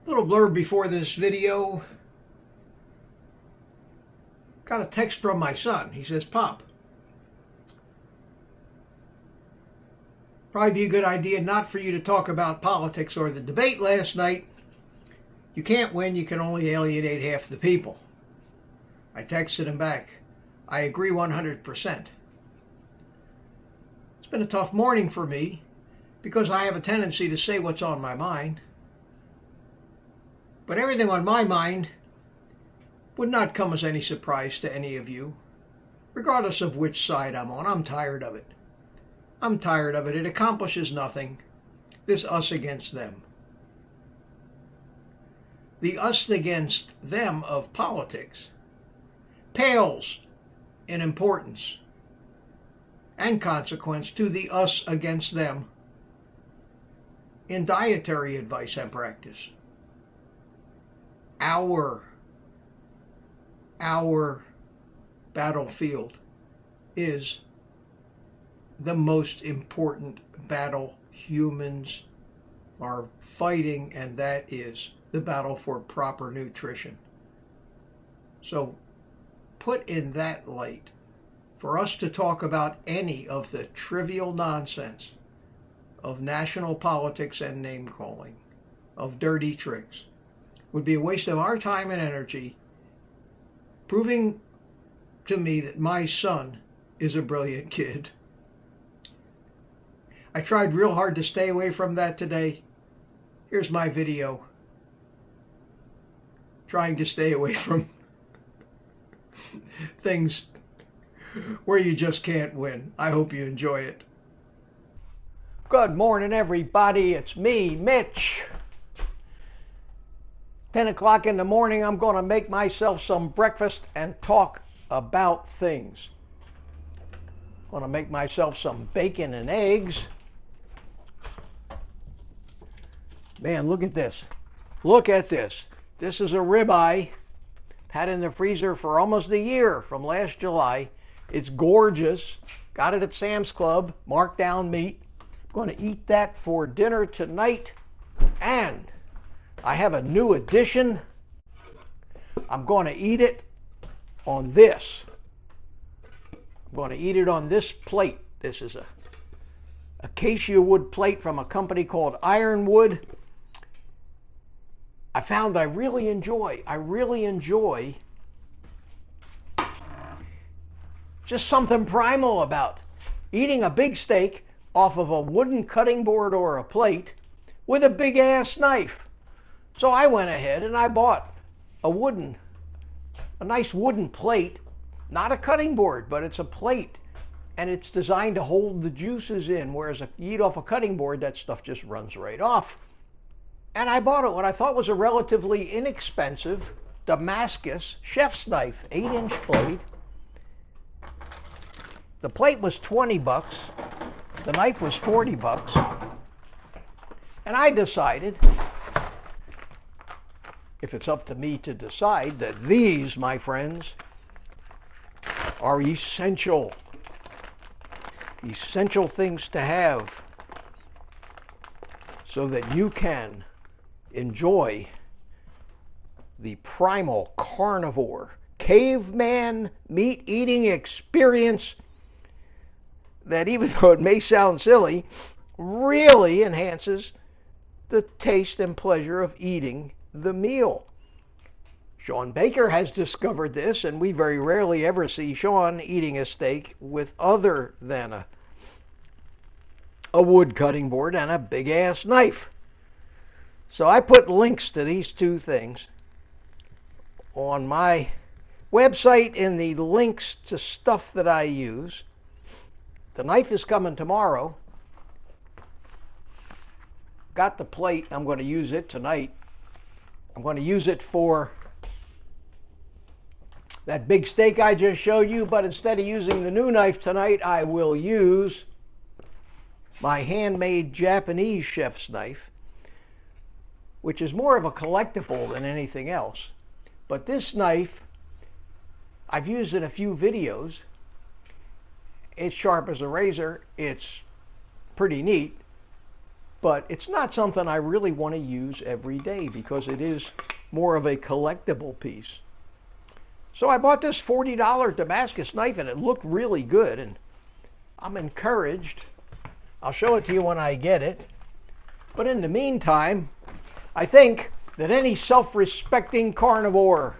Little blurb before this video. Got a text from my son. He says, "Pop, probably be a good idea not for you to talk about politics or the debate last night. You can't win. You can only alienate half the people." I texted him back, "I agree 100%. It's been a tough morning for me because I have a tendency to say what's on my mind. But everything on my mind would not come as any surprise to any of you, regardless of which side I'm on. I'm tired of it. I'm tired of it. It accomplishes nothing. This us against them. The us against them of politics pales in importance and consequence to the us against them in dietary advice and practice. Our battlefield is the most important battle humans are fighting, and that is the battle for proper nutrition. So put in that light, for us to talk about any of the trivial nonsense of national politics and name calling, of dirty tricks, would be a waste of our time and energy, proving to me that my son is a brilliant kid. I tried real hard to stay away from that today. Here's my video trying to stay away from things where you just can't win. I hope you enjoy it. Good morning, everybody. It's me, Mitch. 10 o'clock in the morning, I'm going to make myself some breakfast and talk about things. I'm going to make myself some bacon and eggs. Man, look at this. Look at this. This is a ribeye. Had in the freezer for almost a year from last July. It's gorgeous. Got it at Sam's Club. Marked down meat. I'm going to eat that for dinner tonight. And I have a new addition. I'm going to eat it on this. I'm going to eat it on this plate. This is a acacia wood plate from a company called Ironwood. I found I really enjoy just something primal about eating a big steak off of a wooden cutting board or a plate with a big ass knife. So I went ahead and I bought a nice wooden plate, not a cutting board, but it's a plate, and it's designed to hold the juices in, whereas you eat off a cutting board, that stuff just runs right off. And I bought it what I thought was a relatively inexpensive Damascus chef's knife, 8-inch blade. The plate was 20 bucks. The knife was 40 bucks. And I decided, if it's up to me to decide, that these, my friends, are essential things to have so that you can enjoy the primal carnivore caveman meat eating experience that, even though it may sound silly, really enhances the taste and pleasure of eating the meal. Sean Baker has discovered this, and we very rarely ever see Sean eating a steak with other than a wood cutting board and a big ass knife. So I put links to these two things on my website in the links to stuff that I use. The knife is coming tomorrow. Got the plate. I'm going to use it tonight. I'm going to use it for that big steak I just showed you, but instead of using the new knife tonight, I will use my handmade Japanese chef's knife, which is more of a collectible than anything else. But this knife, I've used in a few videos. It's sharp as a razor. It's pretty neat. but it's not something I really want to use every day because it is more of a collectible piece. So I bought this $40 Damascus knife, and it looked really good, and I'm encouraged. I'll show it to you when I get it. But in the meantime, I think that any self-respecting carnivore,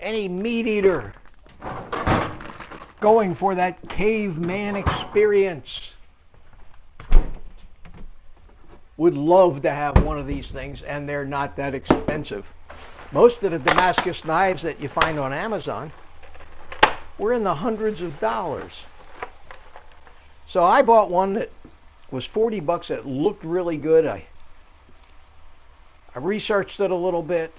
any meat eater going for that caveman experience would love to have one of these things, and they're not that expensive. Most of the Damascus knives that you find on Amazon were in the hundreds of dollars. So I bought one that was 40 bucks. It looked really good. I researched it a little bit.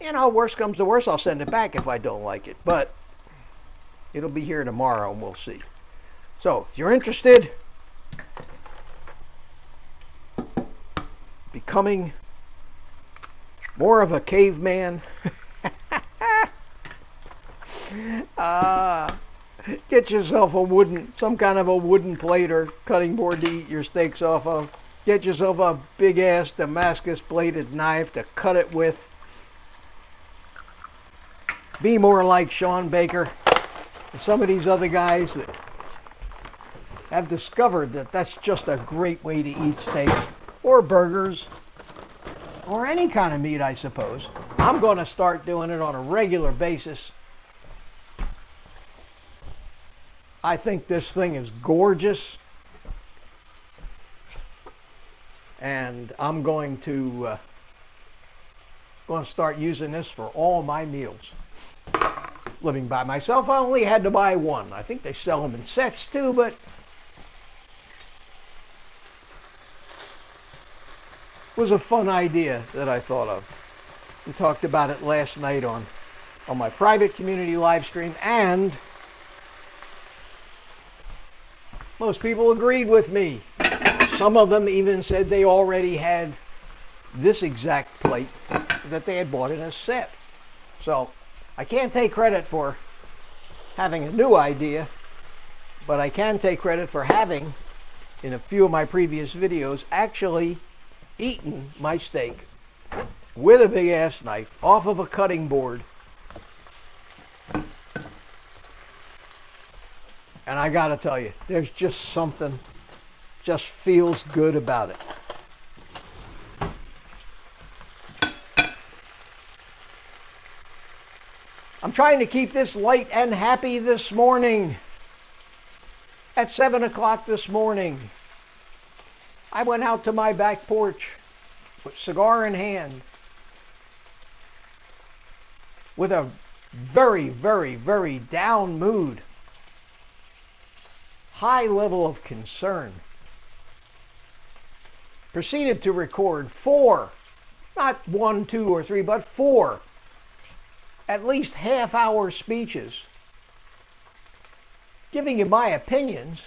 You know, worst comes to worst, I'll send it back if I don't like it. But it'll be here tomorrow and we'll see. So if you're interested, becoming more of a caveman, get yourself some kind of a wooden plate or cutting board to eat your steaks off of. Get yourself a big ass Damascus bladed knife to cut it with. Be more like Sean Baker and some of these other guys that have discovered that that's just a great way to eat steaks or burgers or any kind of meat, I suppose. I'm going to start doing it on a regular basis. I think this thing is gorgeous, and I'm going to start using this for all my meals. Living by myself, I only had to buy one. I think they sell them in sets too, but it was a fun idea that I thought of. We talked about it last night on my private community live stream, and most people agreed with me. Some of them even said they already had this exact plate that they had bought in a set. So I can't take credit for having a new idea, but I can take credit for having, in a few of my previous videos, actually eaten my steak with a big ass knife off of a cutting board. And I gotta tell you, there's just something, just feels good about it. I'm trying to keep this light and happy this morning. At 7 o'clock this morning, I went out to my back porch with cigar in hand with a very, very, very down mood. High level of concern. Proceeded to record 4, not 1, 2, or 3, but 4, at least half-hour speeches, giving you my opinions.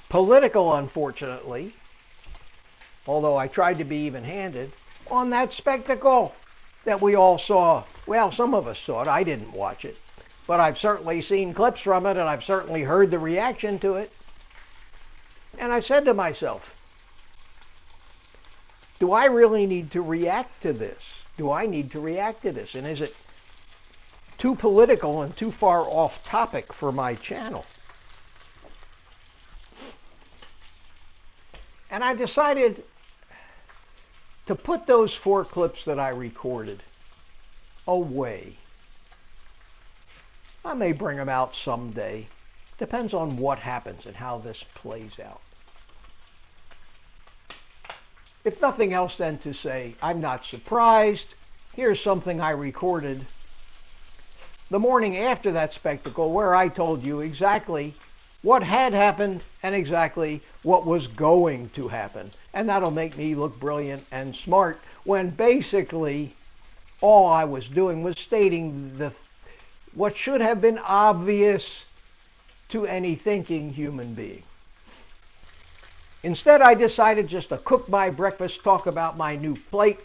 Political, unfortunately, although I tried to be even-handed, on that spectacle that we all saw. Well, some of us saw it. I didn't watch it. But I've certainly seen clips from it, and I've certainly heard the reaction to it. And I said to myself, do I really need to react to this? Do I need to react to this? And is it too political and too far off topic for my channel? And I decided to put those 4 clips that I recorded away. I may bring them out someday. Depends on what happens and how this plays out. If nothing else, then to say, I'm not surprised. Here's something I recorded the morning after that spectacle, where I told you exactly what had happened and exactly what was going to happen. And that'll make me look brilliant and smart, when basically all I was doing was stating what should have been obvious to any thinking human being. Instead, I decided just to cook my breakfast, talk about my new plate,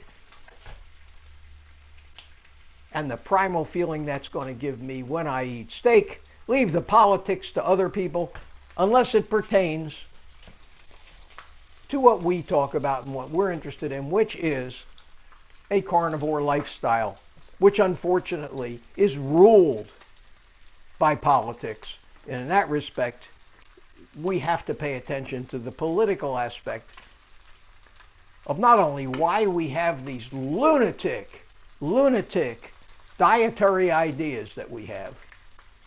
and the primal feeling that's going to give me when I eat steak. Leave the politics to other people. unless it pertains to what we talk about and what we're interested in, which is a carnivore lifestyle, which unfortunately is ruled by politics. And in that respect, we have to pay attention to the political aspect of not only why we have these lunatic dietary ideas that we have,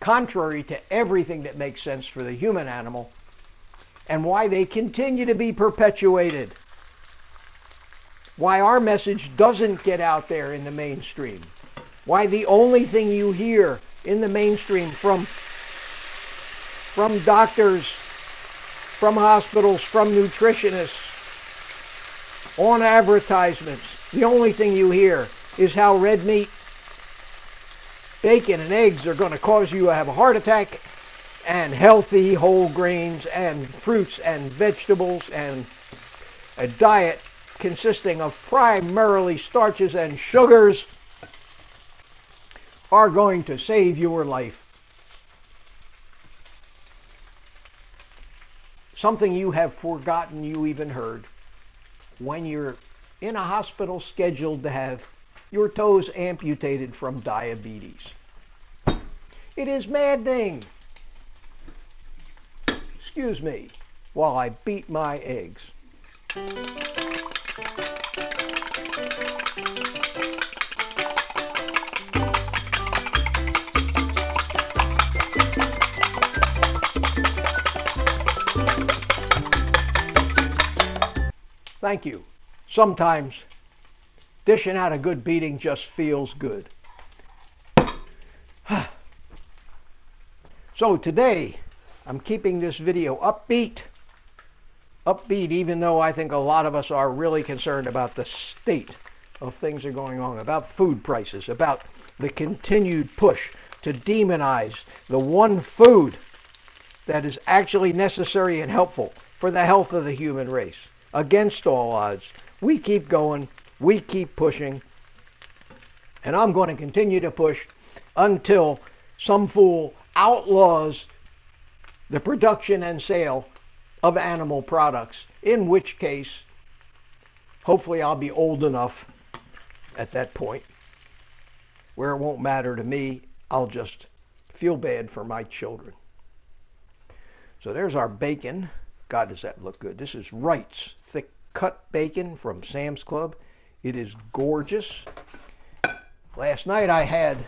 contrary to everything that makes sense for the human animal, and why they continue to be perpetuated. Why our message doesn't get out there in the mainstream. Why the only thing you hear in the mainstream from doctors, from hospitals, from nutritionists, on advertisements, the only thing you hear is how red meat, bacon, and eggs are going to cause you to have a heart attack, and healthy whole grains and fruits and vegetables and a diet consisting of primarily starches and sugars are going to save your life. Something you have forgotten you even heard when you're in a hospital scheduled to have your toes amputated from diabetes. It is maddening. Excuse me while I beat my eggs. Thank you. Sometimes dishing out a good beating just feels good. So today, I'm keeping this video upbeat, even though I think a lot of us are really concerned about the state of things that are going on, about food prices, about the continued push to demonize the one food that is actually necessary and helpful for the health of the human race. Against all odds, we keep going, we keep pushing, and I'm going to continue to push until some fool outlaws the production and sale of animal products, in which case, hopefully I'll be old enough at that point where it won't matter to me. I'll just feel bad for my children. So there's our bacon. God, does that look good. This is Wright's thick cut bacon from Sam's Club. It is gorgeous. Last night I had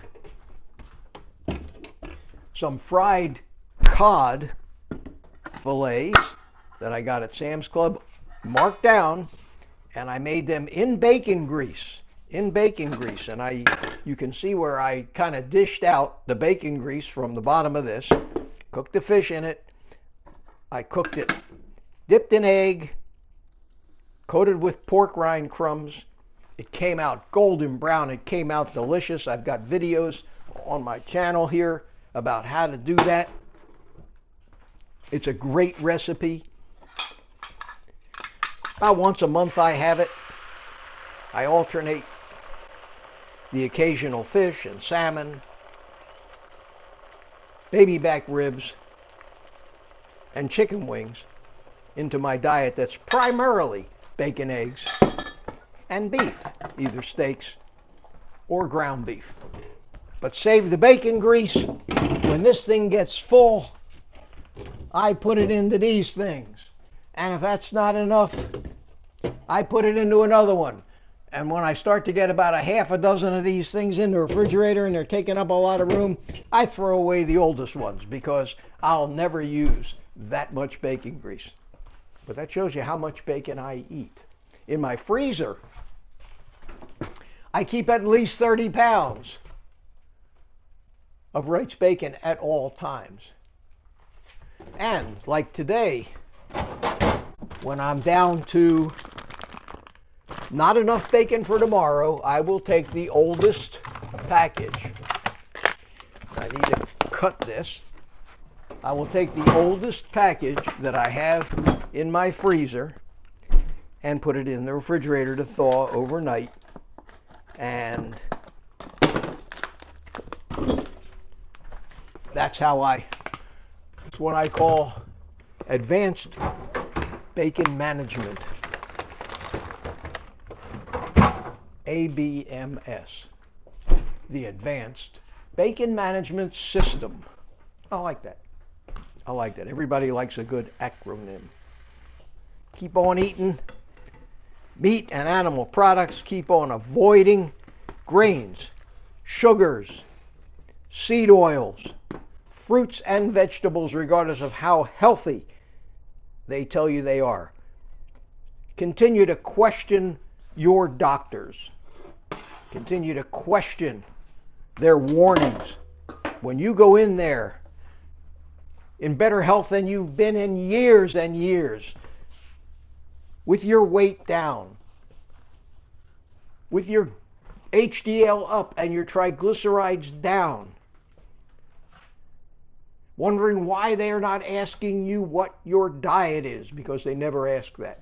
some fried cod fillets that I got at Sam's Club, marked down, and I made them in bacon grease. And you can see where I kind of dished out the bacon grease from the bottom of this, cooked the fish in it. I cooked it, dipped in egg, coated with pork rind crumbs. It came out golden brown. It came out delicious. I've got videos on my channel here about how to do that. It's a great recipe. About once a month I have it. I alternate the occasional fish and salmon, baby back ribs, and chicken wings into my diet that's primarily bacon, eggs, and beef, either steaks or ground beef. But save the bacon grease. When this thing gets full, I put it into these things. And if that's not enough, I put it into another one. And when I start to get about a half a dozen of these things in the refrigerator and they're taking up a lot of room, I throw away the oldest ones because I'll never use that much bacon grease. But that shows you how much bacon I eat. In my freezer, I keep at least 30 pounds of Wright's bacon at all times. And like today, when I'm down to not enough bacon for tomorrow, I will take the oldest package. I need to cut this. I will take the oldest package that I have in my freezer and put it in the refrigerator to thaw overnight. And that's what I call Advanced Bacon Management, ABMS, the Advanced Bacon Management System. I like that. I like that. Everybody likes a good acronym. Keep on eating meat and animal products. Keep on avoiding grains, sugars, seed oils, fruits and vegetables, regardless of how healthy they tell you they are. Continue to question your doctors. Continue to question their warnings. When you go in there in better health than you've been in years and years, with your weight down, with your HDL up and your triglycerides down, wondering why they are not asking you what your diet is, because they never ask that.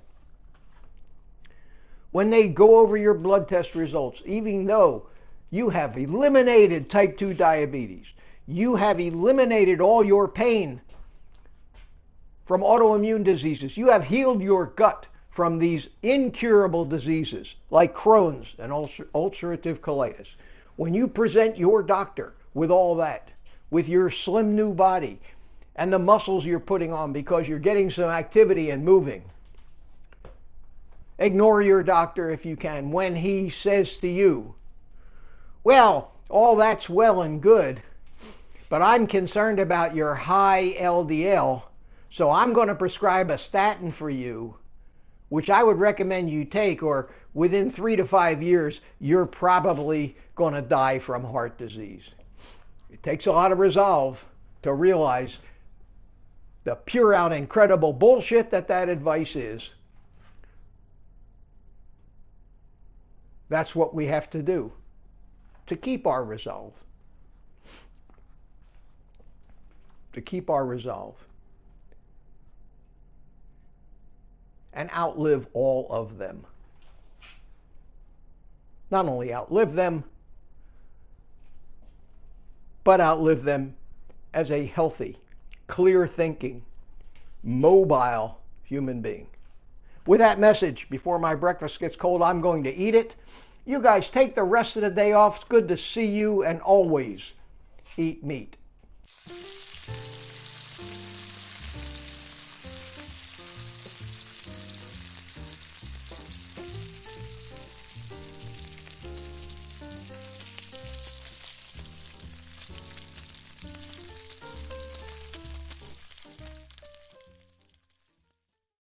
When they go over your blood test results, even though you have eliminated type 2 diabetes, you have eliminated all your pain from autoimmune diseases, you have healed your gut from these incurable diseases like Crohn's and ulcerative colitis. When you present your doctor with all that, with your slim new body and the muscles you're putting on because you're getting some activity and moving, ignore your doctor if you can when he says to you, well, all that's well and good, but I'm concerned about your high LDL, so I'm going to prescribe a statin for you, which I would recommend you take, or within 3 to 5 years, you're probably going to die from heart disease. It takes a lot of resolve to realize the pure out incredible bullshit that advice is. That's what we have to do to keep our resolve. To keep our resolve. And outlive all of them. Not only outlive them, but outlive them as a healthy, clear-thinking, mobile human being. With that message, before my breakfast gets cold, I'm going to eat it. You guys take the rest of the day off. It's good to see you, and always eat meat.